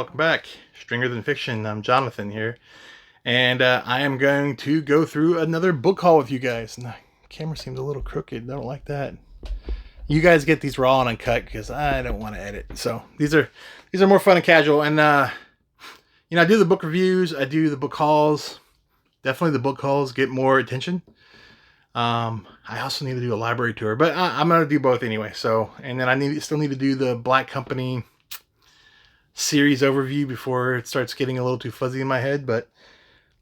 welcome back. Stringer Than Fiction. I'm Jonathan here, and I am going to go through another book haul with you guys. And the camera seems a little crooked. I don't like that. You guys get these raw and uncut because I don't want to edit. So these are more fun and casual. And I do the book reviews. I do the book hauls. Definitely the book hauls get more attention. I also need to do a library tour, but I'm going to do both anyway. So, and then I still need to do the Black Company series overview before it starts getting a little too fuzzy in my head. But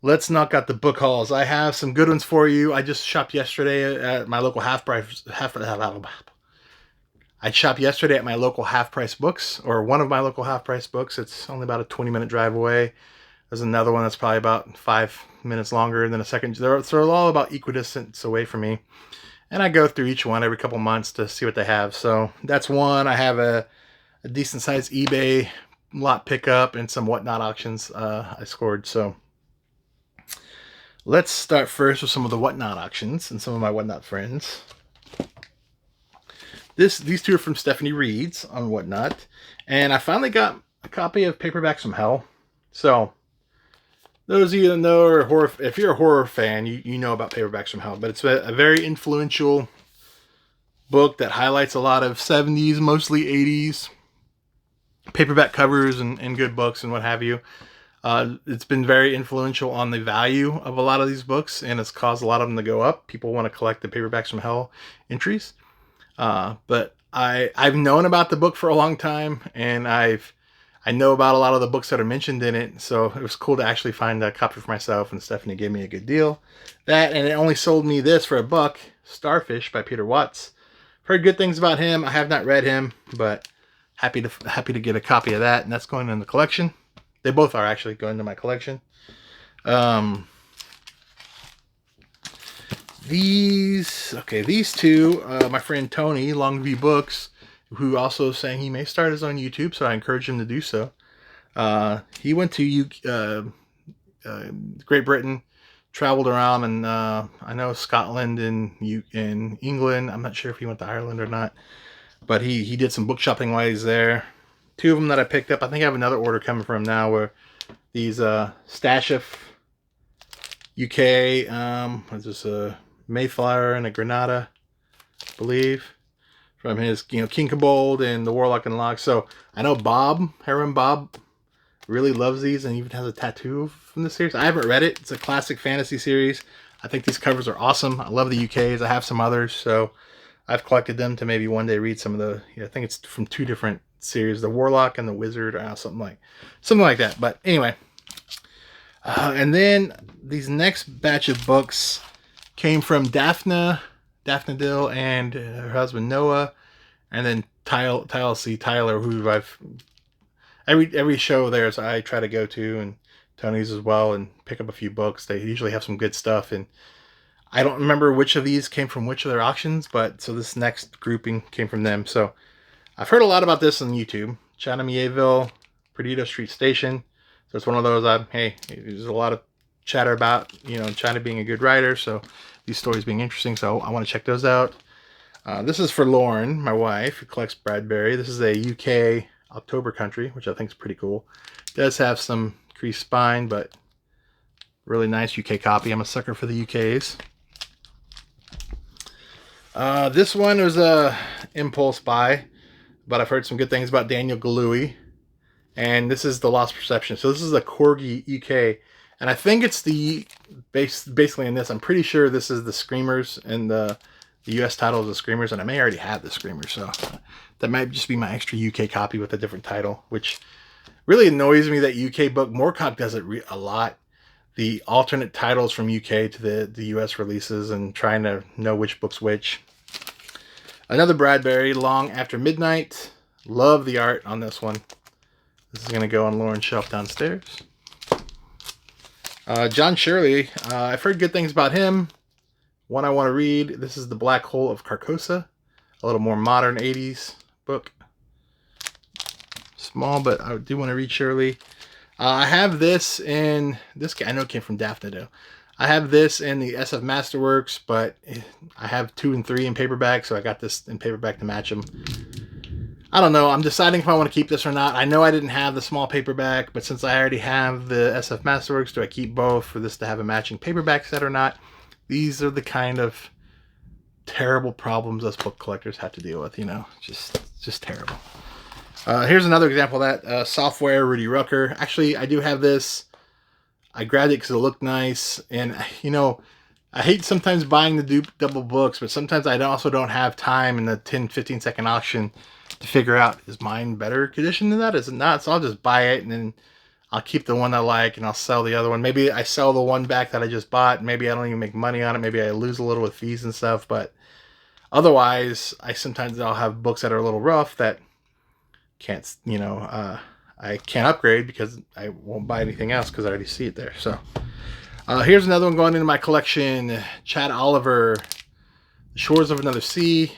let's knock out the book hauls. I have some good ones for you. I just shopped yesterday at my local I shopped yesterday at my local Half Price Books, or one of my local Half Price Books. It's only about a 20-minute drive away. There's another one that's probably about 5 minutes longer than a second. They're all about equidistance away from me. And I go through each one every couple months to see what they have. So that's one. I have a decent sized eBay lot pickup and some Whatnot auctions I scored. So let's start first with some of the Whatnot auctions and some of my Whatnot friends. These two are from Stephanie Reed's on Whatnot. And I finally got a copy of Paperbacks from Hell. So those of you that know, or if you're a horror fan, you know about Paperbacks from Hell. But it's a very influential book that highlights a lot of 70s, mostly 80s paperback covers and good books and what have you. It's been very influential on the value of a lot of these books, and it's caused a lot of them to go up. People want to collect the Paperbacks from Hell entries. But I've known about the book for a long time, and I know about a lot of the books that are mentioned in it, so it was cool to actually find a copy for myself, and Stephanie gave me a good deal. That, and it only sold me this for $1, Starfish by Peter Watts. Heard good things about him. I have not read him, but happy to get a copy of that, and that's going in the collection. They both are actually going to my collection. These two, my friend Tony, Longview Books, who also saying he may start his own YouTube, so I encourage him to do so. He went to Great Britain, traveled around, and I know Scotland and England. I'm not sure if he went to Ireland or not, but he did some book shopping while he's there. Two of them that I picked up. I think I have another order coming from now where these Stashif UK, what's this, Mayflower and a Granada, I believe, from his King Kobold and the Warlock and Lock. So I know Harem Bob really loves these and even has a tattoo from the series. I haven't read it. It's a classic fantasy series. I think these covers are awesome. I love the UKs. I have some others, so I've collected them to maybe one day read some of the. I think it's from two different series, the Warlock and the Wizard, or something like that. But anyway, and then these next batch of books came from Daphne Dill and her husband Noah, and then Tyler, who I've every show theirs I try to go to, and Tony's as well, and pick up a few books. They usually have some good stuff, and I don't remember which of these came from which of their auctions, but so this next grouping came from them. So I've heard a lot about this on YouTube. Chatham-Yeovil, Perdido Street Station. So it's one of those, hey, there's a lot of chatter about, China being a good writer, so these stories being interesting, so I want to check those out. This is for Lauren, my wife, who collects Bradbury. This is a UK October Country, which I think is pretty cool. It does have some creased spine, but really nice UK copy. I'm a sucker for the UKs. This one was a impulse buy, but I've heard some good things about Daniel Galouye. And this is the Lost Perception. So this is a Corgi UK. And I think it's basically in this, I'm pretty sure this is the Screamers, and the US title is the Screamers, and I may already have the Screamers, so that might just be my extra UK copy with a different title, which really annoys me that UK book. Moorcock does it a lot. The alternate titles from UK to the US releases and trying to know which book's which. Another Bradbury, Long After Midnight. Love the art on this one. This is going to go on Lauren's shelf downstairs. John Shirley, I've heard good things about him. One I want to read. This is The Black Hole of Carcosa. A little more modern 80s book. Small, but I do want to read Shirley. I have this in... This guy I know came from Daphne Dill. I have this in the SF Masterworks, but I have 2 and 3 in paperback, so I got this in paperback to match them. I don't know. I'm deciding if I want to keep this or not. I know I didn't have the small paperback, but since I already have the SF Masterworks, do I keep both for this to have a matching paperback set or not? These are the kind of terrible problems us book collectors have to deal with, you know. Just terrible. Here's another example of that. Software, Rudy Rucker. Actually, I do have this. I grabbed it because it looked nice. And, you know, I hate sometimes buying the double books, but sometimes I also don't have time in the 10, 15-second auction to figure out, is mine better condition than that? Is it not? So I'll just buy it, and then I'll keep the one I like, and I'll sell the other one. Maybe I sell the one back that I just bought. Maybe I don't even make money on it. Maybe I lose a little with fees and stuff. But otherwise, I'll have books that are a little rough that can't, you know, I can't upgrade because I won't buy anything else because I already see it there. So here's another one going into my collection. Chad Oliver, The Shores of Another Sea.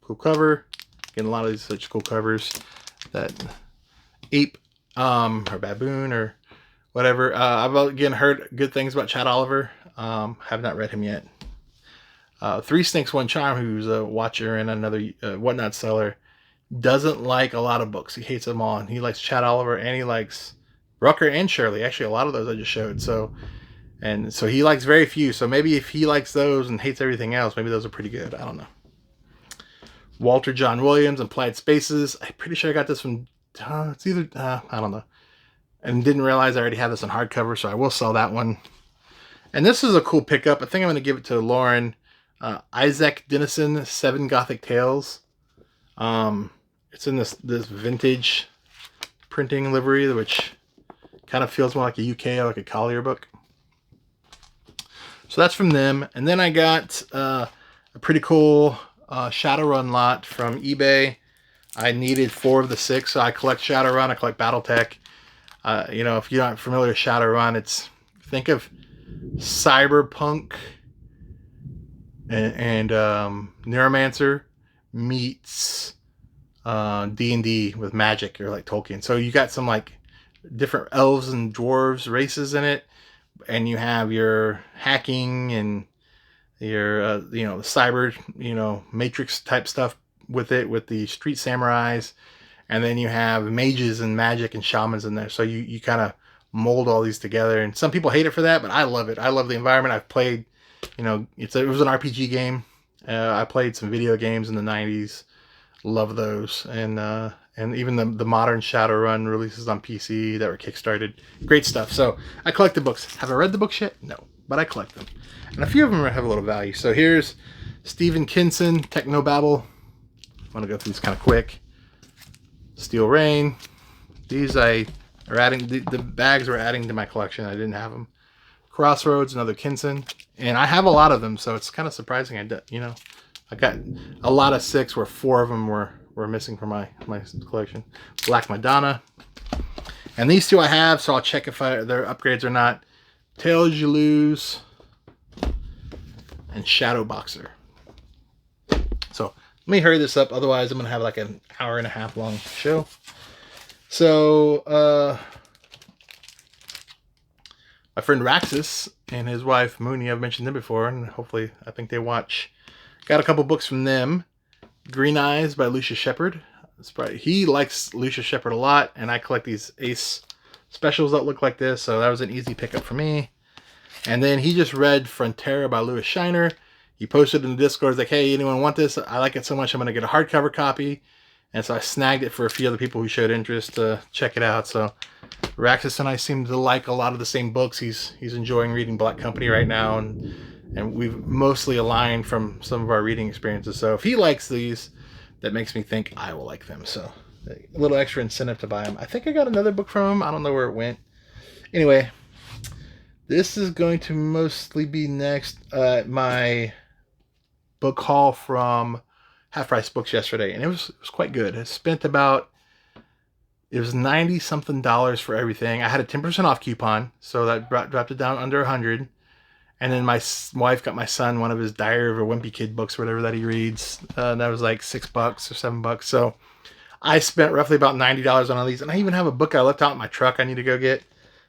Cool cover. Getting a lot of these such cool covers. That ape or baboon or whatever. I've again heard good things about Chad Oliver. Have not read him yet. Three Snakes, One Charm, who's a watcher and another whatnot seller, doesn't like a lot of books. He hates them all. And he likes Chad Oliver and he likes Rucker and Shirley. Actually, a lot of those I just showed. So he likes very few. So maybe if he likes those and hates everything else, maybe those are pretty good. I don't know. Walter John Williams, Implied Spaces. I'm pretty sure I got this from, it's either, I don't know. And didn't realize I already had this on hardcover, so I will sell that one. And this is a cool pickup. I think I'm going to give it to Lauren. Isaac Dinesen, Seven Gothic Tales. It's in this vintage printing livery, which kind of feels more like a UK or like a Collier book. So that's from them. And then I got a pretty cool Shadowrun lot from eBay. I needed 4 of the 6, so I collect Shadowrun, I collect Battletech. You know, if you're not familiar with Shadowrun, think of cyberpunk and Neuromancer meets D&D with magic, or like Tolkien. So you got some like different elves and dwarves races in it, and you have your hacking and your you know, the cyber, you know, matrix type stuff with it, with the street samurais, and then you have mages and magic and shamans in there. So you kind of mold all these together, and some people hate it for that, but I love it. I love the environment. I've played, you know, it was an RPG game. I played some video games in the 90s. Love those. And even the modern Shadowrun releases on PC that were kickstarted. Great stuff. So I collect the books. Have I read the books yet? No, but I collect them. And a few of them have a little value. So here's Stephen Kinson, Technobabble. I want to go through these kind of quick. Steel Rain. These are adding, the bags were adding to my collection. I didn't have them. Crossroads, another Kinson. And I have a lot of them, so it's kind of surprising. I got a lot of 6 where 4 of them were missing from my collection. Black Madonna. And these 2 I have, so I'll check if they're upgrades or not. Tales You Lose and Shadow Boxer. So let me hurry this up, otherwise I'm going to have like an hour and a half long show. So my friend Raxus and his wife Mooney, I've mentioned them before, and hopefully I think they watch. Got a couple books from them. Green Eyes by Lucia Shepard. He likes Lucia Shepard a lot, and I collect these Ace specials that look like this, so that was an easy pickup for me. And then he just read Frontera by Louis Shiner. He posted in the Discord, like, hey, anyone want this? I like it so much I'm going to get a hardcover copy. And so I snagged it for a few other people who showed interest to check it out. So Raxus and I seem to like a lot of the same books. He's enjoying reading Black Company right now, and we've mostly aligned from some of our reading experiences. So if he likes these, that makes me think I will like them. So a little extra incentive to buy them. I think I got another book from him. I don't know where it went. Anyway, this is going to mostly be next at my book haul from Half Price Books yesterday, and it was quite good. I spent about, it was $90 something for everything. I had a 10% off coupon, so that dropped it down under 100. And then my wife got my son one of his Diary of a Wimpy Kid books, whatever that he reads. That was like $6 or $7. So I spent roughly about $90 on all these. And I even have a book I left out in my truck I need to go get.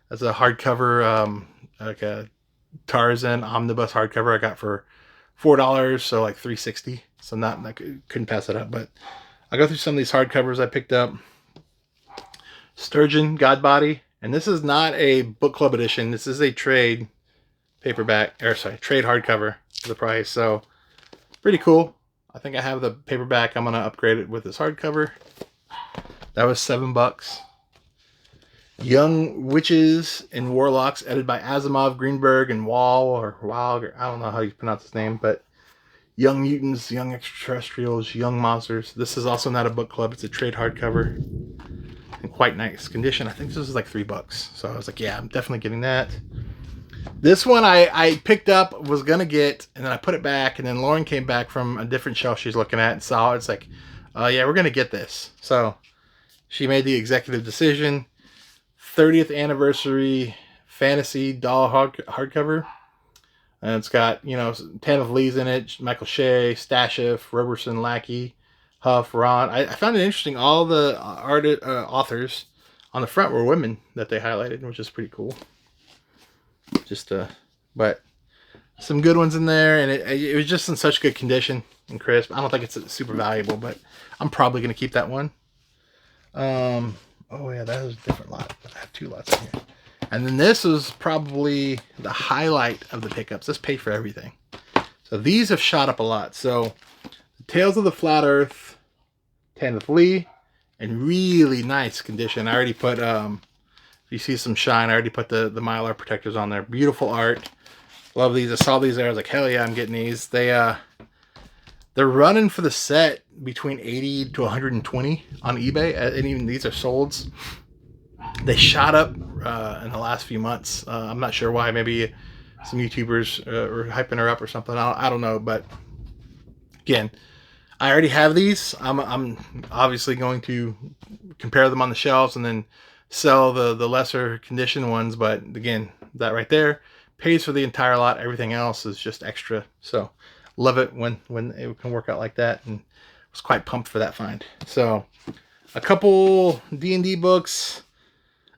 That's a hardcover, like a Tarzan omnibus hardcover I got for $4, so like $3.60. So couldn't pass it up. But I'll go through some of these hardcovers I picked up. Sturgeon, Godbody. And this is not a book club edition. This is a trade paperback, or sorry, trade hardcover for the price. So, pretty cool. I think I have the paperback. I'm going to upgrade it with this hardcover. That was $7. Young Witches and Warlocks, edited by Asimov, Greenberg, and Wall, or I don't know how you pronounce his name, but Young Mutants, Young Extraterrestrials, Young Monsters. This is also not a book club. It's a trade hardcover. In quite nice condition. I think this was like $3. So I was like, yeah, I'm definitely getting that. This one I picked up, was going to get, and then I put it back, and then Lauren came back from a different shelf she's looking at and saw it. It's like, yeah, we're going to get this. So she made the executive decision. 30th anniversary fantasy doll hardcover. And it's got, you know, Tanith Lee's in it, Michael Shea, Stashif, Roberson, Lackey, Huff, Ron. I found it interesting. All the authors on the front were women that they highlighted, which is pretty cool. But some good ones in there, and it was just in such good condition and crisp. I don't think it's super valuable, but I'm probably going to keep that one. Oh yeah, that was a different lot. I have 2 lots in here. And then this was probably the highlight of the pickups. This paid for everything. So these have shot up a lot. So Tales of the Flat Earth, Tanith Lee, in really nice condition. I already put, if you see some shine, I already put the Mylar protectors on there. Beautiful art. Love these. I saw these there. I was like, hell yeah, I'm getting these. They're running for the set between 80 to 120 on eBay, and even these are solds. They shot up in the last few months. I'm not sure why. Maybe some YouTubers were hyping her up or something. I don't know. But again, I already have these. I'm obviously going to compare them on the shelves and then sell the lesser condition ones. But again, that right there pays for the entire lot. Everything else is just extra. So love it when it can work out like that, and was quite pumped for that find. So a couple D&D books,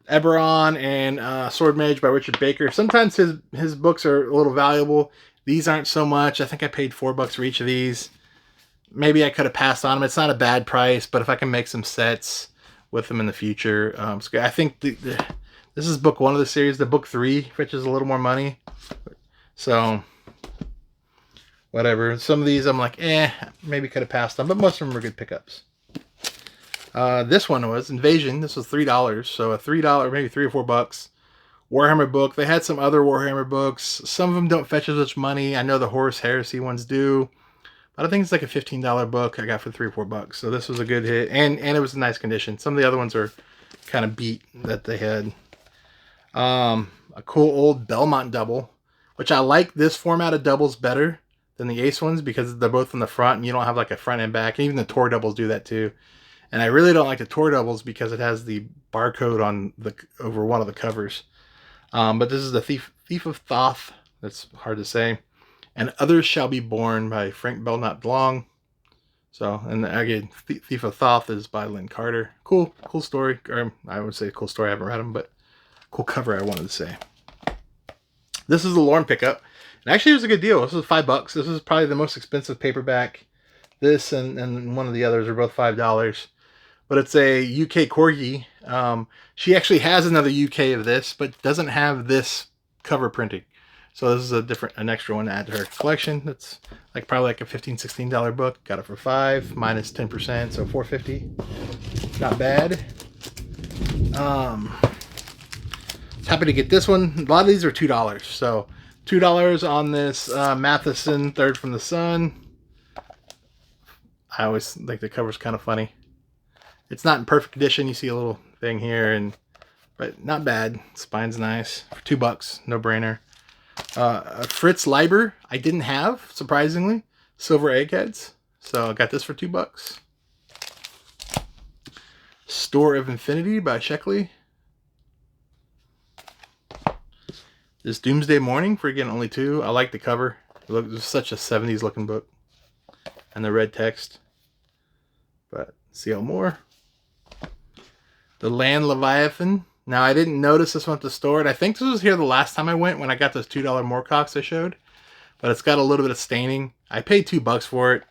Eberron and Sword Mage by Richard Baker. Sometimes his books are a little valuable. These aren't so much. I think I paid $4 for each of these. Maybe I could have passed on them. It's not a bad price, but if I can make some sets with them in the future, it's good. I think this is book 1 of the series. The book 3 fetches a little more money. So whatever. Some of these I'm like, maybe could have passed on, but most of them were good pickups. This one was Invasion. This was $3, so a $3, maybe $3 or $4 Warhammer book. They had some other Warhammer books. Some of them don't fetch as much money. I know the Horus Heresy ones do, but I think it's like a $15 book I got for $3 or $4. So this was a good hit, and it was in nice condition. Some of the other ones are kind of beat that they had. A cool old Belmont double, which I like this format of doubles better than the Ace ones because they're both in the front and you don't have like a front and back. And even the Tor doubles do that too. And I really don't like the Tor doubles because it has the barcode on over one of the covers. But this is the Thief of Thoth. That's hard to say. And Others Shall Be Born by Frank Belknap Long. So, and again, Thief of Thoth is by Lynn Carter. Cool story. Or I would say cool story. I haven't read them, but cool cover I wanted to say. This is the Lorne pickup. And actually, it was a good deal. This was $5. This is probably the most expensive paperback. This and one of the others are both $5. But it's a UK Corgi. She actually has another UK of this, but doesn't have this cover printing. So this is an extra one to add to her collection. That's like probably like a $15, $16 book. Got it for $5 minus 10%, so $4.50. Not bad. Happy to get this one. A lot of these are $2. So $2 on this Matheson Third from the Sun. I always think the cover's kind of funny. It's not in perfect condition. You see a little thing here, but not bad. Spine's nice for $2. No brainer. Fritz Leiber I didn't have, surprisingly. Silver Eggheads. So I got this for $2. Store of Infinity by Sheckley. This Doomsday Morning for, again, only $2. I like the cover. It's such a 70s looking book. And the red text. But C.L. Moore. The Land Leviathan. Now, I didn't notice this one at the store. And I think this was here the last time I went when I got those $2 Moorcocks I showed. But it's got a little bit of staining. I paid $2 for it.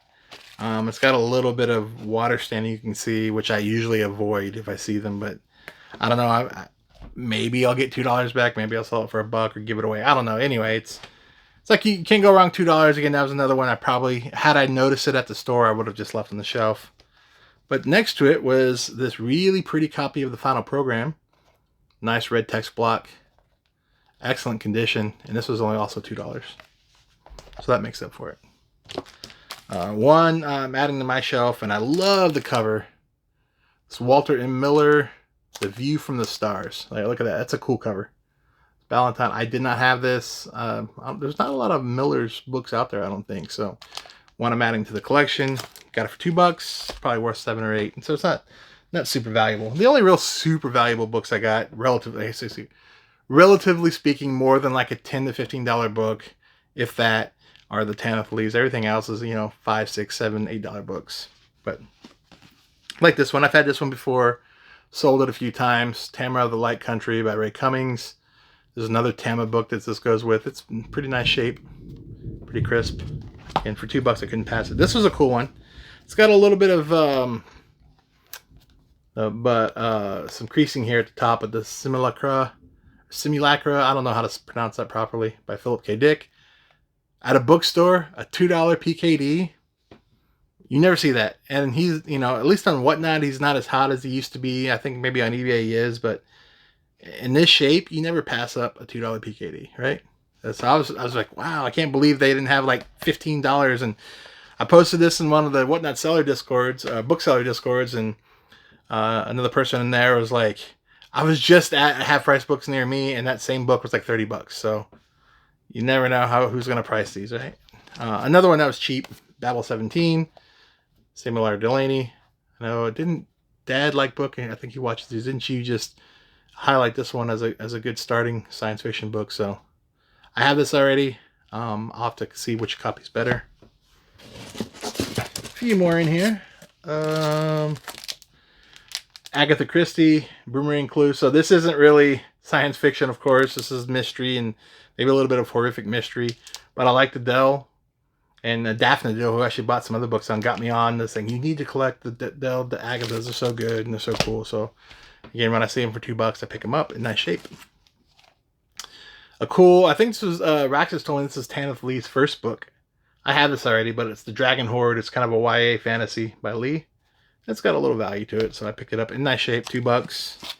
It's got a little bit of water standing, you can see, which I usually avoid if I see them, but I don't know. Maybe I'll get $2 back. Maybe I'll sell it for $1 or give it away. I don't know. Anyway, it's like you can't go wrong. $2 again. That was another one I probably, had I noticed it at the store, I would have just left on the shelf. But next to it was this really pretty copy of the final program. Nice red text block. Excellent condition. And this was only also $2. So that makes up for it. One I'm adding to my shelf, and I love the cover. It's Walter M. Miller, The View from the Stars. Like, look at that. That's a cool cover. Valentine. I did not have this. There's not a lot of Miller's books out there, I don't think. So one I'm adding to the collection. Got it for $2. Probably worth 7 or 8. And so it's not super valuable. The only real super valuable books I got, relatively speaking, more than like a $10 to $15 book, if that, are the Ten of Leaves. Everything else is, $5, $6, $7, $8 books. But like this one, I've had this one before, sold it a few times. Tamara of the Light Country by Ray Cummings. There's another Tama book that this goes with. It's in pretty nice shape, pretty crisp. And for $2, I couldn't pass it. This was a cool one. It's got a little bit of some creasing here at the top of the Simulacra. I don't know how to pronounce that properly. By Philip K. Dick. At a bookstore, a $2 PKD. You never see that. And he's, at least on Whatnot, he's not as hot as he used to be. I think maybe on eBay he is, but in this shape, you never pass up a $2 PKD, right? So I was like, wow, I can't believe they didn't have like $15. And I posted this in one of the Whatnot seller discords, bookseller discords, and another person in there was like, I was just at Half Price Books near me, and that same book was like $30. So you never know who's going to price these, right? Another one that was cheap, Babel 17, Samuel R. Delaney. Didn't Dad like booking? I think he watches these. Didn't you just highlight this one as a good starting science fiction book? So I have this already. I'll have to see which copy's better. A few more in here. Agatha Christie, Boomerang Clue. So this isn't really science fiction, of course. This is mystery and maybe a little bit of horrific mystery. But I like the Dell. And Daphne Dill, who actually bought some other books on, got me on this thing. You need to collect the Dell. The Agathas are so good and they're so cool. So again, when I see them for $2, I pick them up in nice shape. I think this was, Raxus told me this is Tanith Lee's first book. I have this already, but it's The Dragon Horde. It's kind of a YA fantasy by Lee. It's got a little value to it, so I picked it up in nice shape, $2.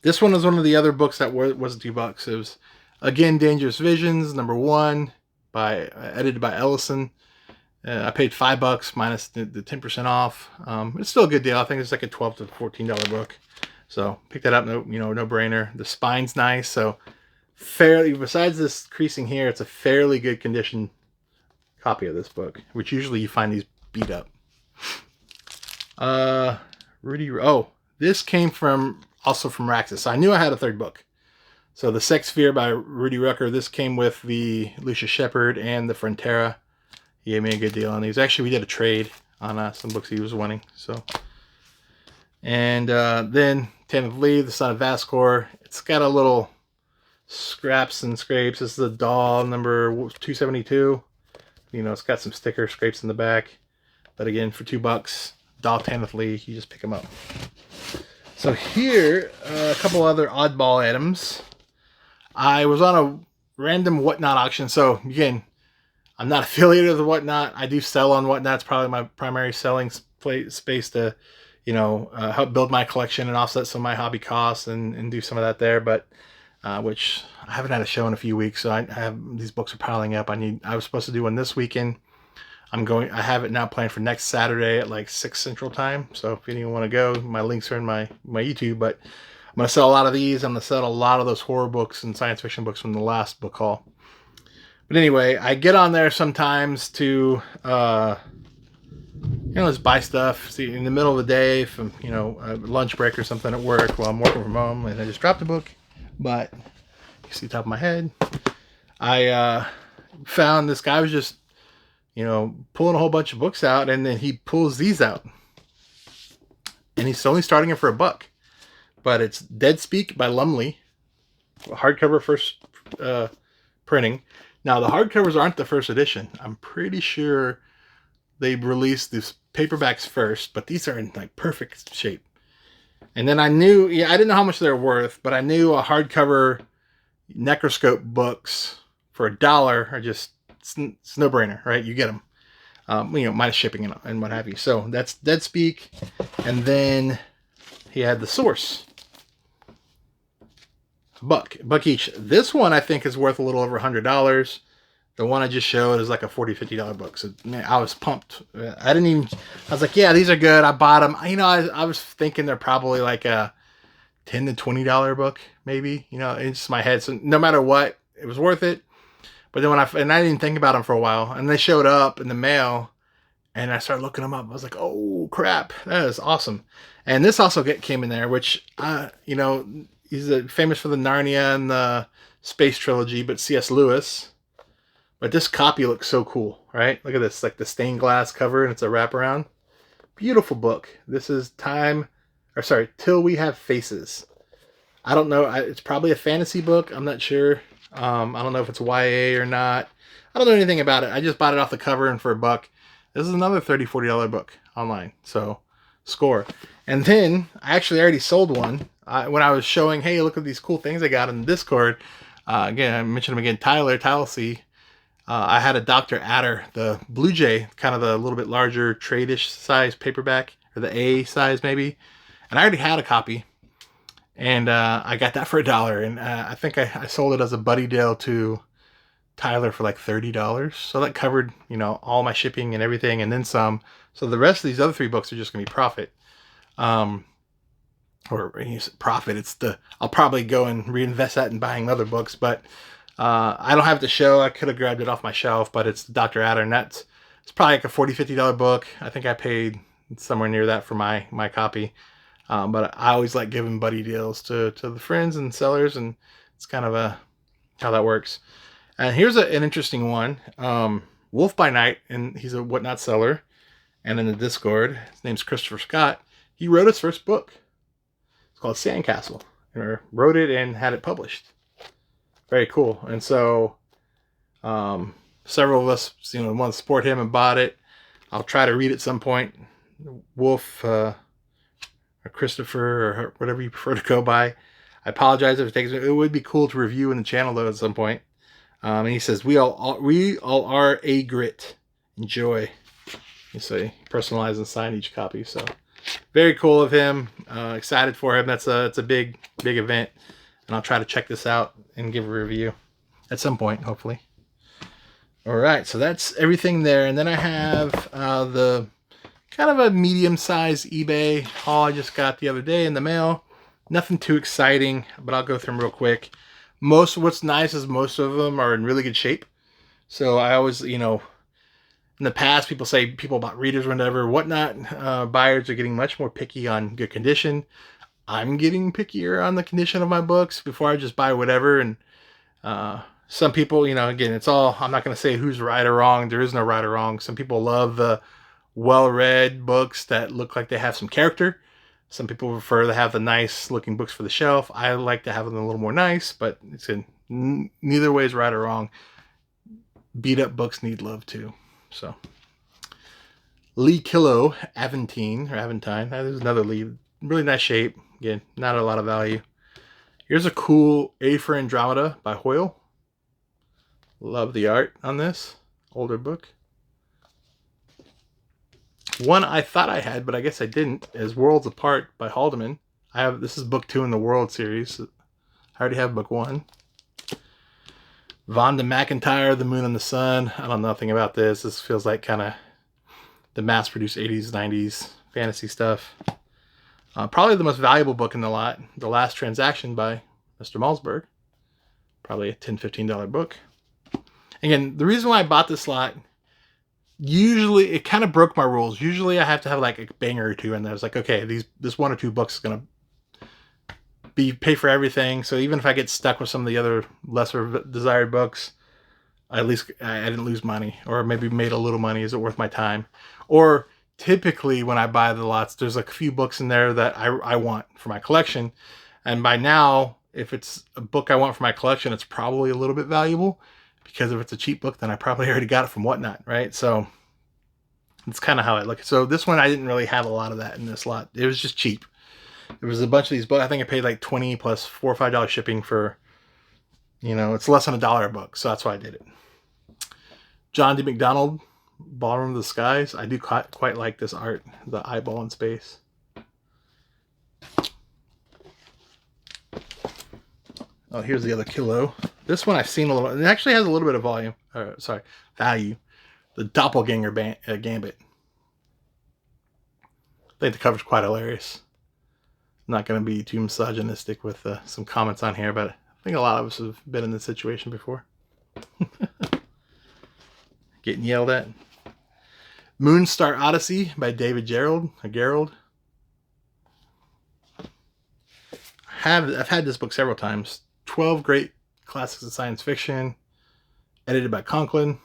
This one was one of the other books that wasn't $2. It was, again, Dangerous Visions, #1, edited by Ellison. I paid $5 minus the 10% off. It's still a good deal. I think it's like a $12 to $14 book. So pick that up, no brainer. The spine's nice, so besides this creasing here, it's a fairly good condition copy of this book, which usually you find these beat up. This came also from Raxus. So I knew I had a third book. So The Sex Sphere by Rudy Rucker. This came with the Lucia Shepard and the Frontera. He gave me a good deal on these. Actually, we did a trade on some books he was wanting. So, and then Ten of Lee, The Son of Vascor. It's got a little scraps and scrapes. This is a doll number 272. It's got some sticker scrapes in the back. But again, for $2, doll Tanith Lee, you just pick them up. So here, a couple other oddball items. I was on a random Whatnot auction. So again, I'm not affiliated with Whatnot. I do sell on Whatnot. It's probably my primary selling space to, help build my collection and offset some of my hobby costs and do some of that there. But which I haven't had a show in a few weeks, so I have these books are piling up. I was supposed to do one this weekend. I have it now planned for next Saturday at like 6 Central Time. So if anyone want to go, my links are in my YouTube. But I'm going to sell a lot of these. I'm going to sell a lot of those horror books and science fiction books from the last book haul. But anyway, I get on there sometimes to, just buy stuff. See, in the middle of the day, from, a lunch break or something at work while I'm working from home, and I just dropped a book. But you see the top of my head. I found this guy was just, pulling a whole bunch of books out, and then he pulls these out. And he's only starting it for $1. But it's Dead Speak by Lumley. Hardcover first printing. Now, the hardcovers aren't the first edition. I'm pretty sure they released these paperbacks first, but these are in like perfect shape. And then I knew, yeah, I didn't know how much they were worth, but I knew a hardcover Necroscope books for $1 are just, it's no brainer, right? You get them, you know, minus shipping and what have you. So that's Dead Speak. And then he had The Source. Buck each. This one I think is worth a little over $100. The one I just showed is like a $40, $50 book. So man, I was pumped. I was like, yeah, these are good. I bought them. You know, I was thinking they're probably like a $10 to $20 book, maybe. You know, it's just my head. So no matter what, it was worth it. But then I didn't think about them for a while, and they showed up in the mail, and I started looking them up. I was like, oh crap, that is awesome. And this also came in there, which you know, he's famous for the Narnia and the Space trilogy, but C.S. Lewis. But this copy looks so cool, right? Look at this, like the stained glass cover, and it's a wraparound. Beautiful book. This is Till We Have Faces. I don't know. It's probably a fantasy book. I'm not sure. I don't know if it's YA or not. I don't know anything about it. I just bought it off the cover and for $1. This is another $30, $40 book online. So score. And then I actually already sold one. When I was showing, hey, look at these cool things I got in Discord. Again, I mentioned him again, Tyler C. I had a Dr. Adder, the Blue Jay, kind of the little bit larger trade-ish size paperback, or the A size maybe. And I already had a copy. And I got that for $1. And I think I sold it as a buddy deal to Tyler for like $30. So that covered, you know, all my shipping and everything and then some. So the rest of these other 3 books are just going to be profit. Or profit. I'll probably go and reinvest that in buying other books. But I don't have the show. I could have grabbed it off my shelf, but it's Dr. Adder, and it's probably like a $40, $50 book. I think I paid somewhere near that for my copy. But I always like giving buddy deals to the friends and sellers, and it's kind of how that works. And here's an interesting one. Wolf by Night, and he's a Whatnot seller. And in the Discord, his name's Christopher Scott. He wrote his first book. It's called Sandcastle. And wrote it and had it published. Very cool. And so several of us, you know, want to support him and bought it. I'll try to read it at some point. Wolf or Christopher or whatever you prefer to go by. I apologize if it takes. It would be cool to review in the channel though at some point. And he says we all are a grit. Enjoy. You say personalize and sign each copy. So very cool of him. Excited for him. It's a big event, and I'll try to check this out and give a review at some point, hopefully. All right, so that's everything there, and then I have the kind of a medium-sized eBay haul I just got the other day in the mail. Nothing too exciting, but I'll go through them real quick. What's nice is most of them are in really good shape. So I always, you know, in the past, people bought readers or whatever. Whatnot buyers are getting much more picky on good condition. I'm getting pickier on the condition of my books before I just buy whatever. And some people, you know, again, it's all, I'm not going to say who's right or wrong. There is no right or wrong. Some people love the well-read books that look like they have some character. Some people prefer to have the nice looking books for the shelf. I like to have them a little more nice, but it's neither way is right or wrong. Beat up books need love too. So Lee Killow Aventine. There's another Lee. Really nice shape. Again, not a lot of value. Here's a cool A for Andromeda by Hoyle. Love the art on this. Older book. One I thought I had, but I guess I didn't, is Worlds Apart by Haldeman. This is book 2 in the World series. I already have book 1. Vonda McIntyre, The Moon and the Sun. I don't know nothing about this. This feels like kind of the mass-produced 80s, 90s fantasy stuff. Probably the most valuable book in the lot. The Last Transaction by Mr. Malzberg. Probably a $10, $15 book. Again, the reason why I bought this lot, usually it kind of broke my rules. Usually I have to have like a banger or two in there. It's like, okay, this 1 or 2 books is going to pay for everything. So even if I get stuck with some of the other lesser desired books, at least I didn't lose money, or maybe made a little money. Is it worth my time? Or typically when I buy the lots, there's like a few books in there that I want for my collection. And by now, if it's a book I want for my collection, it's probably a little bit valuable, because if it's a cheap book, then I probably already got it from Whatnot, right? So It's kind of how I look at it. So this one, I didn't really have a lot of that in this lot. It was just cheap. There was a bunch of these books. I think I paid like 20 plus $4 or $5 shipping for, you know, it's less than $1 a book. So that's why I did it. John D. McDonald, Ballroom of the Skies. I do quite like this art, the eyeball in space. Oh, here's the other kilo. This one I've seen a little. It actually has a little bit of volume. Value. The Doppelganger Gambit. I think the cover's quite hilarious. I'm not going to be too misogynistic with some comments on here, but I think a lot of us have been in this situation before. Getting yelled at. Moonstar Odyssey by David Gerald. I've had this book several times. 12 great classics of science fiction, edited by Conklin.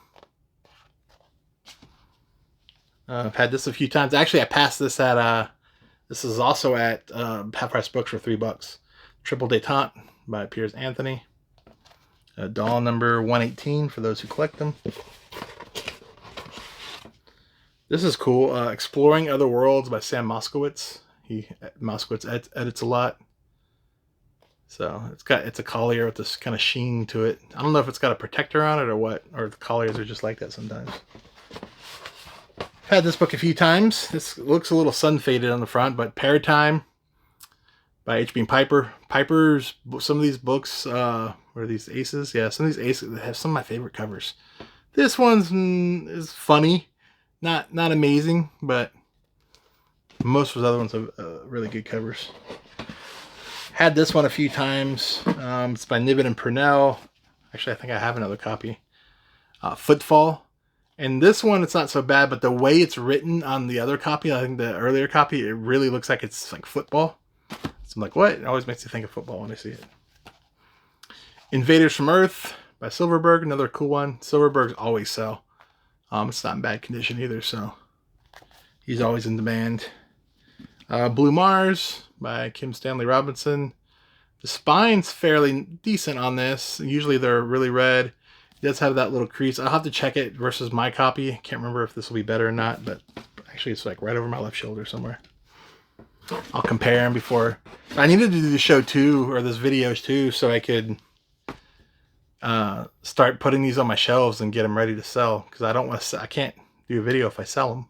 I've had this a few times. Actually, I passed this at this is also at Half Price Books for $3. Triple Détente by Piers Anthony. Doll number 118 for those who collect them. This is cool. Exploring Other Worlds by Sam Moskowitz. Moskowitz edits a lot. So it's a collier with this kind of sheen to it. I don't know if it's got a protector on it or what, or the colliers are just like that sometimes. I've had this book a few times. This looks a little sun faded on the front, but Paratime by H.B. Piper. Piper's, some of these books, what are these, aces? Yeah, some of these aces have some of my favorite covers. This one's is funny, not amazing, but most of his other ones have really good covers. Had this one a few times. It's by Niven and Purnell. Actually, I think I have another copy. Footfall. And this one, it's not so bad, but the way it's written on the other copy, I think the earlier copy, it really looks like it's like football. So I'm like, what? It always makes you think of football when I see it. Invaders from Earth by Silverberg. Another cool one. Silverberg's always sell. It's not in bad condition either, so he's always in demand. Blue Mars by Kim Stanley Robinson. The spine's fairly decent on this. Usually they're really red. It does have that little crease. I'll have to check it versus my copy. I can't remember if this will be better or not, but actually it's like right over my left shoulder somewhere. I'll compare them before. I needed to do the show too, or this videos too, so I could start putting these on my shelves and get them ready to sell, because I can't do a video if I sell them.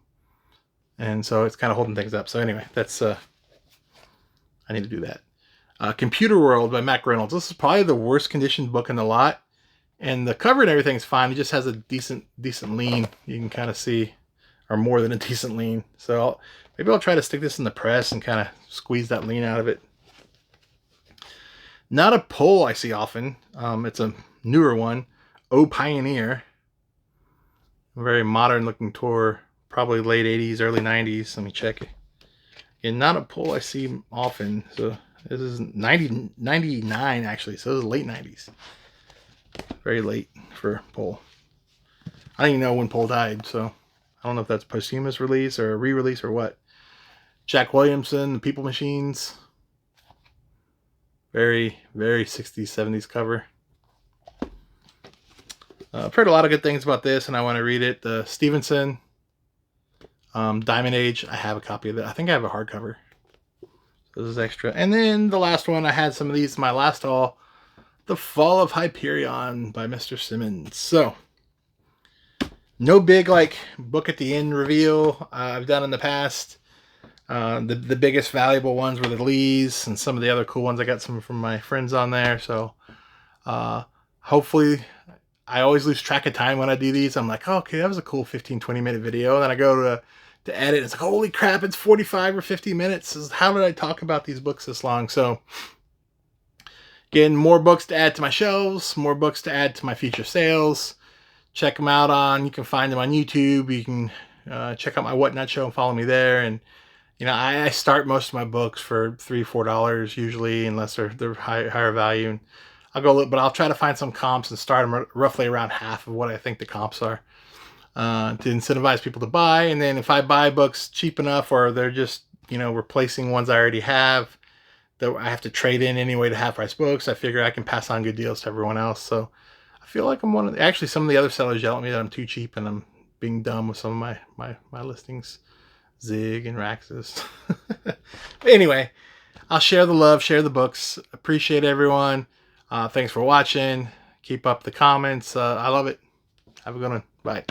And so it's kind of holding things up. So anyway, that's I need to do that. Computer World by Mac Reynolds. This is probably the worst conditioned book in the lot, and the cover and everything's fine. It just has a decent lean. You can kind of see, or more than a decent lean. So maybe I'll try to stick this in the press and kind of squeeze that lean out of it. Not a pull I see often. It's a newer one. Oh Pioneer. A very modern looking tour. Probably late 80s, early 90s. Let me check it. And not a pull I see often. So this is 99 actually. So this is late 90s. Very late for Pohl. I don't even know when Pohl died, so I don't know if that's posthumous release or a re-release or what. Jack Williamson, The People Machines. Very, very 60s, 70s cover. I've heard a lot of good things about this, and I want to read it. The Stevenson, Diamond Age. I have a copy of that. I think I have a hardcover. So this is extra. And then the last one, I had some of these. My last haul, The Fall of Hyperion by Mr. Simmons. So, no big like book at the end reveal I've done in the past. The biggest valuable ones were the Lees, and some of the other cool ones. I got some from my friends on there. So, hopefully, I always lose track of time when I do these. I'm like, oh, okay, that was a cool 15-20 minute video. And then I go to edit. It's like, holy crap, it's 45 or 50 minutes. How did I talk about these books this long? So, again, more books to add to my shelves, more books to add to my future sales. Check them out you can find them on YouTube. You can check out my Whatnot show and follow me there. And, you know, I start most of my books for $3-4 usually, unless they're higher value. And I'll go look, but I'll try to find some comps and start them roughly around half of what I think the comps are to incentivize people to buy. And then if I buy books cheap enough, or they're just, you know, replacing ones I already have that I have to trade in anyway to Half Price Books, I figure I can pass on good deals to everyone else. So I feel like I'm actually some of the other sellers yell at me that I'm too cheap, and I'm being dumb with some of my listings. Zig and Raxus. Anyway, I'll share the love, share the books. Appreciate everyone. Thanks for watching. Keep up the comments. I love it. Have a good one. Bye.